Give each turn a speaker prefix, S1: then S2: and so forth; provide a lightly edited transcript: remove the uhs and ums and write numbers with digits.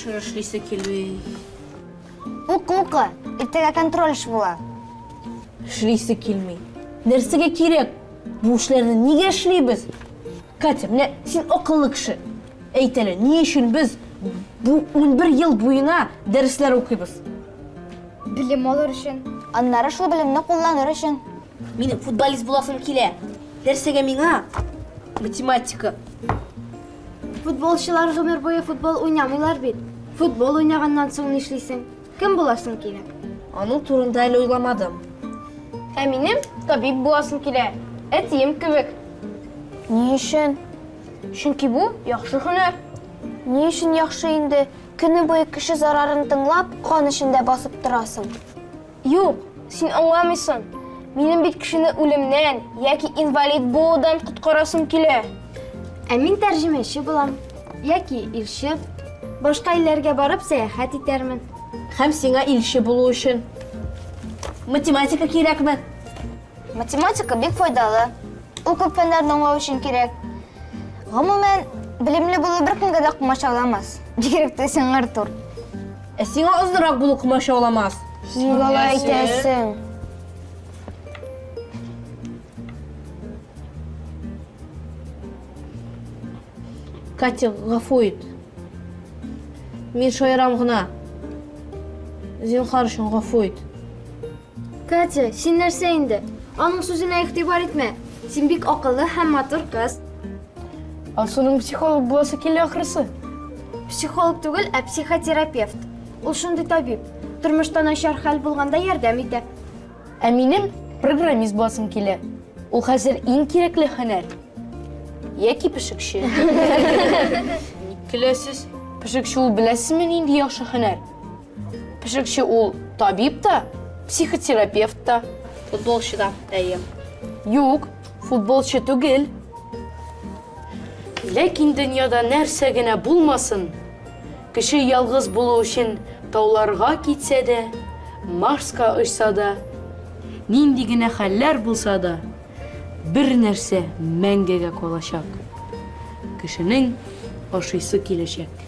S1: Шыр эшлисе килбей.
S2: Оқы, ертеге контроль іш бола.
S1: Эшлисе килмей. Нәрсеге керек? Бу эшләрне нигә эшлибез? Катя, менә син акыллы кеше. Әйт әле, ни өчен без бу 11 ел буена дәресләр укыйбыз?
S2: Білім алыр үшін. Аннары шул білімні қолланыр үшін.
S1: Минем футболист буласым килә. Нәрсәгә миңа? Математика.
S2: Футболчылар гомер бойы футбол уйнамыйлар бит. Футбол уйнаганнан соң ни эшлисең? Кем буласың килә?
S1: Аның турында әле уйламадым.
S2: Ә минем табиб буласым килә. Әтием кебек. Ни өчен? Чөнки бу яхшы һөнәр. Ни өчен яхшы инде? Көне буе кеше зарарын тыңлап, кан эчендә басып торасың. Юк, син аңламыйсың. Минем бит кешене үлемнән яки инвалид булудан коткарасым килә. Ә мин тәрҗемәче булам. Яки илче. Башка илләргә барып сәяхәт итәрмен.
S1: Һәм сиңа илче булу өчен математика кирәкме?
S2: Математика бик файдалы. Ул күп фәннәрне аңлау өчен кирәк. Гомумән, белемле булу беркемгә дә комачауламас. Бигрәк сиңа Артур.
S1: Ә сиңа озынрак булу комачауламас.
S2: Ник алай әйтәсең?
S1: Катя, гафу ит. Мин шаярам гына. Зинһар өчен гафу ит.
S2: Катя, син нәрсә инде? Аның сүзенә игътибар итмә. Син бик акыллы һәм матур кыз.
S1: Алсуның психолог буласы килә ахрысы.
S2: Психолог түгел, ә психотерапевт. Ул шундый табиб. Тормышта начар хәл булганда ярдәм итә.
S1: Ә минем программист буласым килә. Ул хәзер иң кирәкле һөнәр. Яки пешекче. Киләсез. Пешекче ул беләсезме нинди яхшы һөнәр? Пешекче ул табиб та, психотерапевт та, футболчы да. Әйе. Юк, футболчы түгел. Ләкин дөньяда нәрсә генә булмасын, кеше ялгыз булу өчен тауларга китсә дә, Марска очса да, нинди генә хәлләр булса да, бер нәрсә мәңгегә калачак. Кешенең ашыйсы киләчәк.